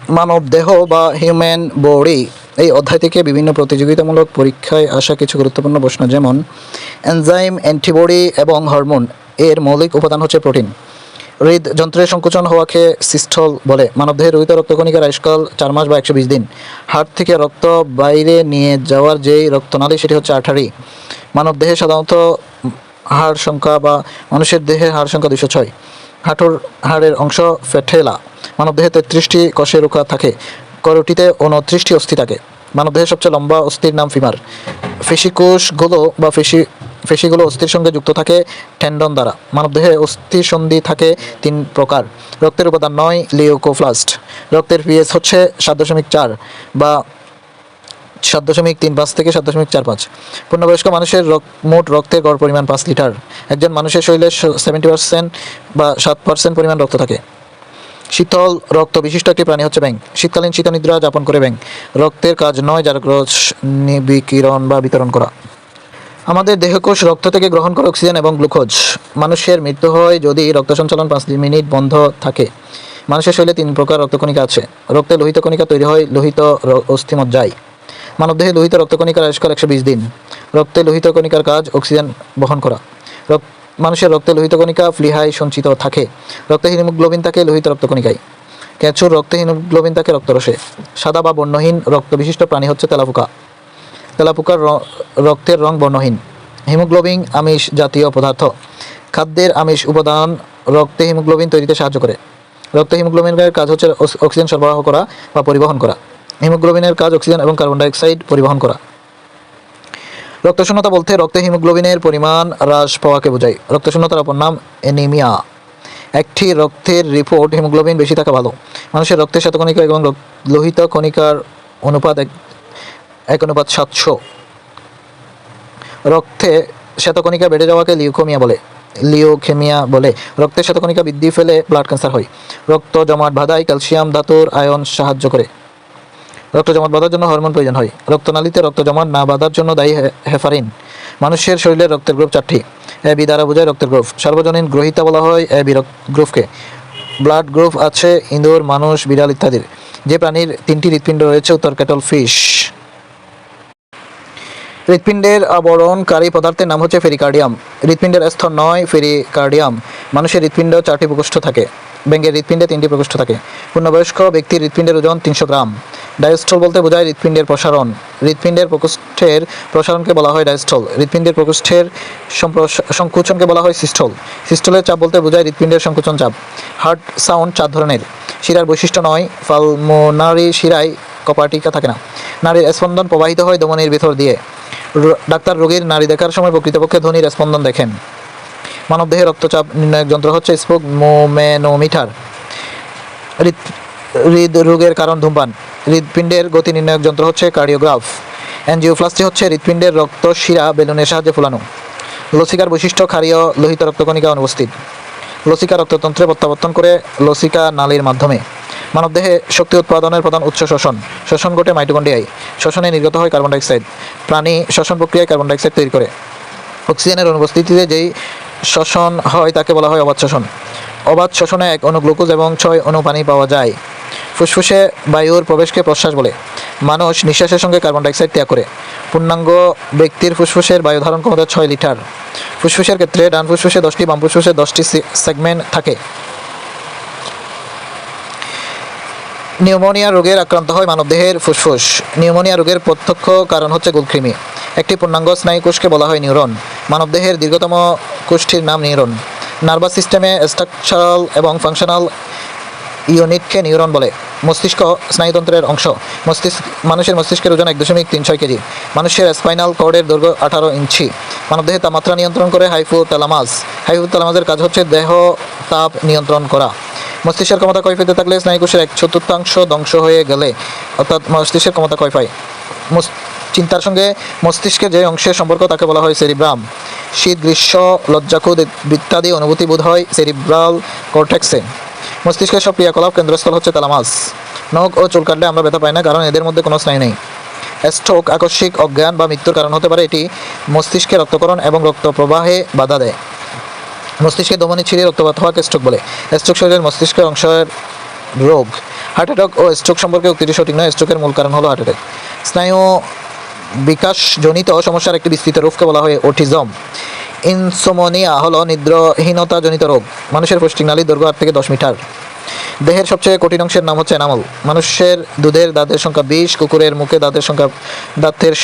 মানব দেহ বা human body এই অধ্যায় থেকে বিভিন্ন প্রতিযোগিতামূলক পরীক্ষায় আসা কিছু গুরুত্বপূর্ণ প্রশ্ন, যেমন এনজাইম, অ্যান্টিবডি এবং হরমোন এর মৌলিক উপাদান হচ্ছে প্রোটিন। হৃদযন্ত্রের সংকোচন হওয়াকে সিস্টল বলে। মানবদেহের রোহিত রক্তকণিকার আয়ুষ্কাল 4 মাস বা 120 দিন। হার্ট থেকে রক্ত বাইরে নিয়ে যাওয়ার যেই রক্তনালী সেটি হচ্ছে আর্টারি। মানবদেহে সাধারণত হাড় সংখ্যা বা মানুষের দেহে হাড় সংখ্যা 206। হাঁটুর হাড়ের অংশ ফেটেলা। মানবদেহে 33টি কশের রুখা থাকে। করটিতে 29টি অস্থি থাকে। মানবদেহের সবচেয়ে লম্বা অস্থির নাম ফিমার। পেশিকোষগুলো বা পেশিগুলো অস্থির সঙ্গে যুক্ত থাকে টেন্ডন দ্বারা। মানবদেহে অস্থির সন্ধি থাকে 3 প্রকার। রক্তের উপাদান 9 লিউকোপ্লাস্ট। রক্তের পিএইচ হচ্ছে 7.4 বা 7.35 থেকে 7.45। পূর্ণবয়স্ক মানুষের মোট রক্তের গড় পরিমাণ 5 লিটার। একজন মানুষের শরীরে 70% বা 7% পরিমাণ রক্ত থাকে। শীতল রক্ত বিশিষ্ট একটি প্রাণী হচ্ছে ব্যাঙ। শীতকালীন শীতনিদ্রা যাপন করে ব্যাঙ। রক্তের কাজ নয় জারকরস বিকিরণ বা বিতরণ করা। আমাদের দেহকোষ রক্ত থেকে গ্রহণ করে অক্সিজেন এবং গ্লুকোজ। মানুষের মৃত্যু হয় যদি রক্ত সঞ্চালন 5 মিনিট বন্ধ থাকে। মানুষের শরীরে 3 প্রকার রক্তকণিকা আছে। রক্তে লোহিত কণিকা তৈরি হয় লোহিত অস্থিমজ্জায়। মানবদেহে লোহিত রক্তকণিকার আয়ুষ্কাল 120 দিন। রক্তে লোহিত কণিকার কাজ অক্সিজেন বহন করা। মানুষের রক্তে লোহিত কণিকা প্লীহায় সঞ্চিত থাকে। রক্তে হিমোগ্লোবিন থাকে লোহিত রক্তকণিকায়। কেঁচুর রক্তে হিমোগ্লোবিন থাকে রক্তরসে। সাদা বা বর্ণহীন রক্ত বিশিষ্ট প্রাণী হচ্ছে তেলাপোকা। তেলাপোকার রক্তের রং বর্ণহীন। হিমোগ্লোবিন আমিষ জাতীয় পদার্থ। খাদ্যের আমিষ উপাদান রক্তে হিমোগ্লোবিন তৈরিতে সাহায্য করে। রক্তে হিমোগ্লোবিনের কাজ হচ্ছে অক্সিজেন সরবরাহ করা বা পরিবহন করা। হিমোগ্লোবিনের কাজ অক্সিজেন এবং কার্বন ডাইঅক্সাইড পরিবহন করা। রক্তশূন্যতা বলতে রক্তে হিমোগ্লোবিনের পরিমাণ হ্রাস পাওয়াকে বোঝায়। রক্তশূন্যতার অপর নাম অ্যানিমিয়া। একটি রক্তের রিপোর্ট হিমোগ্লোবিন বেশি থাকা ভালো। মানুষের রক্তের শ্বেতকণিকা এবং লোহিত কণিকার অনুপাত 1:700। রক্তে শ্বেতকণিকা বেড়ে যাওয়াকে লিউকেমিয়া বলে। রক্তের শ্বেতকণিকা বৃদ্ধি ফেলে ব্লাড ক্যান্সার হয়। রক্ত জমাট বাঁধায় ক্যালসিয়াম ধাতুর আয়ন সাহায্য করে। রক্ত জমাট বাঁধার জন্য হরমোন প্রয়োজন হয়। রক্তনালীতে রক্ত জমাট না বাঁধার জন্য দায়ী হেপারিন। মানুষের শরীরে রক্তের গ্রুপ 4টি। এবি দ্বারা বোঝায় রক্তের গ্রুপ। সার্বজনীন গ্রহিতা বলা হয় এবি গ্রুপকে। ব্লাড গ্রুপ আছে ইঁদুর, মানুষ, বিড়াল ইত্যাদির। যে প্রাণীর 3টি হৃৎপিণ্ড রয়েছে? উত্তর ক্যাটল ফিশ। হৃৎপিণ্ডের আবরণকারী পদার্থের নাম হচ্ছে ফেরিকার্ডিয়াম। হৃৎপিণ্ডের স্তর 9 ফেরিকার্ডিয়াম। মানুষের হৃৎপিণ্ড 4টি প্রকোষ্ঠ থাকে। ব্যাঙের হৃৎপিণ্ডে 3টি প্রকোষ্ঠ থাকে। পূর্ণবয়স্ক ব্যক্তির হৃৎপিণ্ডের ওজন 300 গ্রাম। ডায়াস্টল বলতে বোঝায় হৃৎপিণ্ডের প্রসারণ। হৃৎপিণ্ডের প্রকোষ্ঠের প্রসারণকে বলা হয় ডায়াস্টল। হৃৎপিণ্ডের প্রকোষ্ঠের সংকুচনকে বলা হয় সিস্টল। সিস্টলের চাপ বলতে বোঝায় হৃৎপিণ্ডের সংকুচন চাপ। হার্ট সাউন্ড 4 ধরনের। শিরার বৈশিষ্ট্য 9। পালমোনারি শিরায় কপার্টিকা থাকে না। নারীর স্পন্দন প্রবাহিত হয় ধমনীর ভিতর দিয়ে। ডাক্তার রোগীর নাড়ি দেখার সময় প্রকৃতপক্ষে ধ্বনির স্পন্দন দেখেন। মানবদেহে রক্তচাপ নির্ণায়ক যন্ত্র হচ্ছে স্পুগমোমেনোমিটার। হৃদরোগের কারণ ধূমপান। হৃৎপিণ্ডের গতি নির্ণায়ক যন্ত্র হচ্ছে কার্ডিওগ্রাফ। অ্যাঞ্জিওপ্লাস্টি হচ্ছে হৃৎপিণ্ডের রক্ত শিরা বেলুনের সাহায্যে ফোলানো। লসিকার বৈশিষ্ট্য ক্ষারীয় লোহিত রক্তকণিকা অনুপস্থিত। লসিকা রক্ততন্ত্রে প্রত্যাবর্তন করে লসিকা নালীর মাধ্যমে। মানবদেহে শক্তি উৎপাদনের প্রধান উৎস শ্বসন। শ্বসন ঘটে মাইটোকন্ড্রিয়ায়। শ্বসনে নির্গত হয় কার্বন ডাইঅক্সাইড। প্রাণী শ্বসন প্রক্রিয়ায় কার্বন ডাইঅক্সাইড তৈরি করে। অক্সিজেনের অনুপস্থিতিতে যেই শ্বসন হয় তাকে বলা হয় অবাত শ্বসন। অবাত শ্বসনে 1 অণু গ্লুকোজ এবং 6 অণু পানি পাওয়া যায়। ফুসফুসে বায়ুর প্রবেশকে প্রশ্বাস বলে। মানুষ নিঃশ্বাসের সঙ্গে কার্বন ডাইঅক্সাইড ত্যাগ করে। পূর্ণাঙ্গ ব্যক্তির ফুসফুসের বায়ু ধারণ ক্ষমতা 6 লিটার। ফুসফুসের ক্ষেত্রে ডান ফুসফুসে 10টি, বাম ফুসফুসে 10টি সেগমেন্ট থাকে। নিউমোনিয়া রোগের আক্রান্ত হয় মানবদেহের ফুসফুস। নিউমোনিয়া রোগের প্রত্যক্ষ কারণ হচ্ছে গোলকৃমি। একটি পূর্ণাঙ্গ স্নায়ুকোষকে বলা হয় নিউরন। মানবদেহের দীর্ঘতম কোষটির নাম নিউরন। নার্ভাস সিস্টেমে স্ট্রাকচারাল এবং ফাংশনাল ইউনিটকে নিউরন বলে। মস্তিষ্ক স্নায়ুতন্ত্রের অংশ। মানুষের মস্তিষ্কের ওজন 1.36 কেজি। মানুষের স্পাইনাল কর্ডের দৈর্ঘ্য 18 ইঞ্চি। মানবদেহের তাপমাত্রা নিয়ন্ত্রণ করে হাইপোথ্যালামাস। হাইপোথ্যালামাসের কাজ হচ্ছে দেহ তাপ নিয়ন্ত্রণ করা। মস্তিষ্কের ক্ষমতা ক্ষয় পেতে থাকলে স্নায়ুকোষের 1/4 ধ্বংস হয়ে গেলে অর্থাৎ মস্তিষ্কের ক্ষমতা ক্ষয় পায়। চিন্তার সঙ্গে মস্তিষ্কের যে অংশের সম্পর্ক তাকে বলা হয় সেরিব্রাম। শীত, গ্রীষ্ম, লজ্জাক্রোধ ইত্যাদি অনুভূতি বোধ হয় সেরিব্রাল কর্টেক্সে। মস্তিষ্কের সব ক্রিয়াকলাপ কেন্দ্রস্থল হচ্ছে তালামাস। নখ ও চুল কাটলে আমরা ব্যথা পাই না, কারণ এদের মধ্যে কোনো স্নায়ু নেই। স্ট্রোক আকস্মিক অজ্ঞান বা মৃত্যুর কারণ হতে পারে। এটি মস্তিষ্কে রক্তকরণ এবং রক্ত প্রবাহে বাধা দেয়। মস্তিষ্কে ধমনী ছিঁড়ে রক্তপাত হওয়াকে স্ট্রোক বলে। স্ট্রোক শরীরের মস্তিষ্কের অংশের রোগ। হার্ট অ্যাটাক ও স্ট্রোক সম্পর্কে উক্তিটি সঠিক নয়। স্ট্রোকের মূল কারণ হলো হার্ট অ্যাটাক। স্নায়ু বিকাশজনিত সমস্যার একটি বিস্তৃত রূপকে বলা হয় অটিজম। ইনসোমনিয়া হলো নিদ্রাহীনতাজনিত রোগ। মানুষের পুষ্টিনালীর দৈর্ঘ্য 8 থেকে 10 মিটার। দেহের সবচেয়ে কঠিন অংশের নাম হচ্ছে এনামল। মানুষের দুধের দাঁতের সংখ্যা 20, কুকুরের মুখে দাঁতের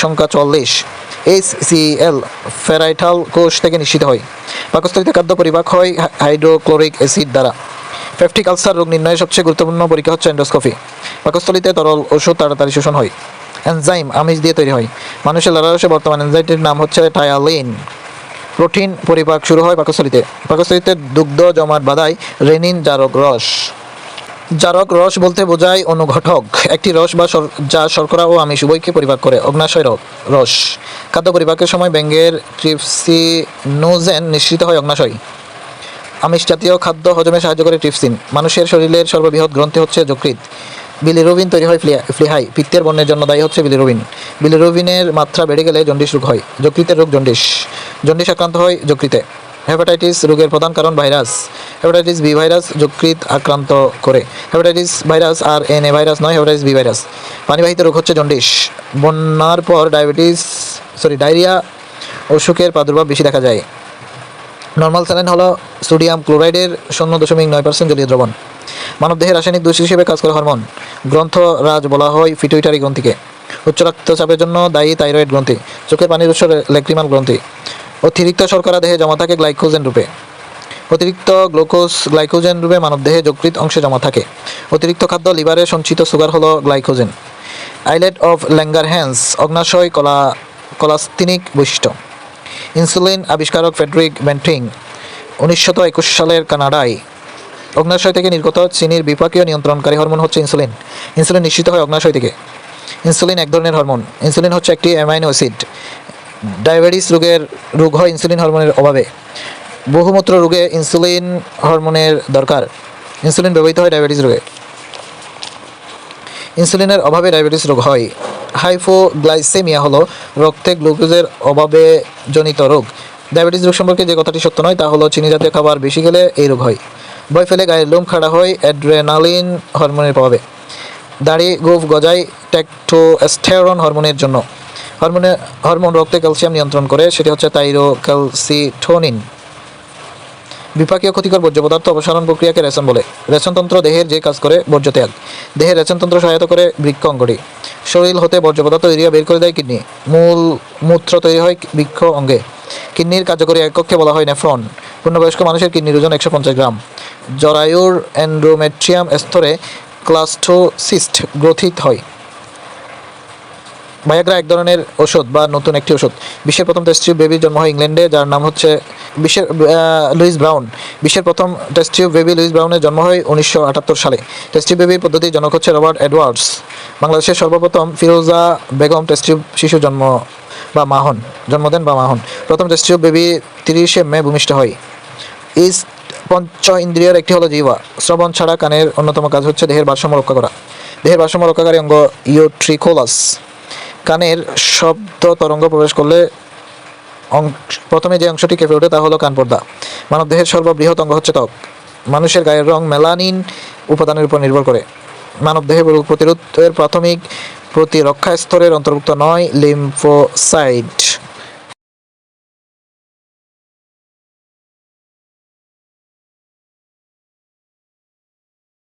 সংখ্যা 40। HCl ফেরাইটাল কোষ থেকে নিঃসৃত হয়। পাকস্থলীতে খাদ্য পরিপাক হয় হাইড্রোক্লোরিক অ্যাসিড দ্বারা। পেপটিক আলসার রোগ নির্ণয়ের সবচেয়ে গুরুত্বপূর্ণ পরীক্ষা হচ্ছে এন্ডোস্কোপি। পাকস্থলীতে তরল ওষুধ তাড়াতাড়ি শোষণ হয়। এনজাইম আমিষ দিয়ে তৈরি হয়। মানুষের লালারসে বর্তমান এনজাইমটির নাম হচ্ছে টায়ালিন। প্রোটিন পরিপাক শুরু হয় পাকস্থলীতে। পাকস্থলীতে দুগ্ধ জমাট বাঁধায় রেনিন জারক রস। জারক রস বলতে বোঝায় অনুঘটক, একটি রস যা শর্করা ও আমিষ উভয়কে পরিপাক করে। অগ্নাশয় রস খাদ্য পরিপাকের সময় ব্যাঙের ট্রিপসিনোজেন নিঃসৃত হয় অগ্নাশয়। আমিষ জাতীয় খাদ্য হজমে সাহায্য করে ট্রিপসিন। মানুষের শরীরের সর্ববৃহৎ গ্রন্থি হচ্ছে যকৃৎ। বিলিরুবিন তৈরি হয় ফ্লিহাই। পিত্তের বর্ণের জন্য দায়ী হচ্ছে বিলিরুবিন। বিলিরুবিনের মাত্রা বেড়ে গেলে জন্ডিস রোগ হয়। যকৃতের রোগ জন্ডিস আক্রান্ত হয় যকৃতে। হেপাটাইটিস রোগের প্রধান কারণ ভাইরাস। হেপাটাইটিস বি ভাইরাস যকৃৎ আক্রান্ত করে। হেপাটাইটিস ভাইরাস আর এনএ ভাইরাস নয়, হেপাটাইটিস বি ভাইরাস। পানিবাহিত রোগ হচ্ছে জন্ডিস। বন্যার পর ডায়রিয়া অসুখের প্রাদুর্ভাব বেশি দেখা যায়। নর্মাল স্যালাইন হলো সোডিয়াম ক্লোরাইডের 0.9% জলীয় দ্রবণ। মানবদেহে রাসায়নিক দোষ হিসেবে কাজ করে হরমোন। গ্রন্থরাজ বলা হয় পিটুইটারি গ্রন্থিকে। উচ্চ রক্তচাপের জন্য দায়ী থাইরয়েড গ্রন্থি। চোখের পানির উৎস ল্যাক্রিমাল গ্রন্থি। অতিরিক্ত শর্করা দেহে জমা থাকে গ্লাইকোজেন রূপে। অতিরিক্ত গ্লুকোজ গ্লাইকোজেন রূপে মানবদেহে যকৃৎ অংশে জমা থাকে। অতিরিক্ত খাদ্য লিভারে সঞ্চিত সুগার হলো গ্লাইকোজেন। আইলেট অফ ল্যাঙ্গারহ্যান্স অগ্নাশয় কলাস্তিনিক বৈশিষ্ট্য। ইনসুলিন আবিষ্কারক ফ্রেডরিক বেন্টিং 1921 সালের কানাডায়। অগ্নাশয় থেকে নির্গত চিনির বিপাকীয় নিয়ন্ত্রণকারী হরমোন হচ্ছে ইনসুলিন। ইনসুলিন নিঃসৃত হয় অগ্নাশয় থেকে। ইনসুলিন এক ধরনের হরমোন। ইনসুলিন হচ্ছে একটি অ্যামাইনো অ্যাসিড। ডায়াবেটিস রোগ হয় ইনসুলিন হরমোনের অভাবে। বহুমূত্র রোগে ইনসুলিন হরমোনের দরকার। ইনসুলিন ব্যবহৃত হয় ডায়াবেটিস রোগে। ইনসুলিনের অভাবে ডায়াবেটিস রোগ হয়। হাইপোগ্লাইসেমিয়া হলো রক্তে গ্লুকোজের অভাবে জনিত রোগ। ডায়াবেটিস রোগ সম্পর্কে যে কথাটি সত্য নয় তা হলো চিনি জাতীয় খাবার বেশি খেলে এই রোগ হয়। ভয় ফেলে গায়ের লোম খাড়া হয় অ্যাড্রেনালিন হরমোনের প্রভাবে। দাড়ি গোঁফ গজায় টেস্টোস্টেরন হরমোনের জন্য। হরমোন রক্তে ক্যালসিয়াম নিয়ন্ত্রণ করে, সেটি হচ্ছে থাইরোক্যালসিটোনিন। বিপাকীয় ক্ষতিকর বর্জ্য পদার্থ অপসারণ প্রক্রিয়াকে রেচন বলে। রেচনতন্ত্র দেহের যে কাজ করে বর্জ্য ত্যাগ। দেহের রেচনতন্ত্র সহায়তা করে বৃক্ক অঙ্গটি। শরীর হতে বর্জ্য পদার্থ ইউরিয়া বের করে দেয় কিডনি। মূত্র তৈরি হয় বৃক্ক অঙ্গে। কিডনির কার্যকরী একককে বলা হয় নেফ্রন। পূর্ণবয়স্ক মানুষের কিডনির ওজন 150 গ্রাম। জরায়ুর এন্ডোমেট্রিয়াম স্তরে ক্লাস্টোসিস্ট গ্রথিত হয়। ভায়াগ্রা এক ধরনের ওষুধ বা নতুন একটি ওষুধ। বিশ্বের প্রথম টেস্ট টিউব বেবির জন্ম হয় ইংল্যান্ডে, যার নাম হচ্ছে লুইস ব্রাউন। বিশ্বের প্রথম টেস্ট টিউব বেবি লুইস ব্রাউনের জন্ম হয় 1978 সালে। টেস্ট টিউব বেবির পদ্ধতির জনক হচ্ছে রবার্ট এডওয়ার্ডস। বাংলাদেশের সর্বপ্রথম ফিরোজা বেগম টেস্ট টিউব শিশু জন্ম দেন বা মাহন। প্রথম টেস্ট টিউব বেবি 30 মে ভূমিষ্ঠ হয়। পঞ্চ ইন্দ্রিয়ের একটি হলো জিহ্বা। শ্রবণ ছাড়া কানের অন্যতম কাজ হচ্ছে দেহের ভারসাম্য রক্ষা করা। দেহের ভারসাম্য রক্ষাকারী অঙ্গ ইউট্রিকোলাস। কানের শব্দ তরঙ্গ প্রবেশ করলে প্রথমে যে অংশটি কেঁপে ওঠে তা হলো কানপর্দা। মানবদেহের সর্ববৃহৎ অঙ্গ হচ্ছে ত্বক। মানুষের গায়ের রং মেলানিন উপাদানের উপর নির্ভর করে। মানবদেহে রোগ প্রতিরোধের প্রাথমিক প্রতিরক্ষা স্তরের অন্তর্ভুক্ত নয় লিম্ফোসাইট।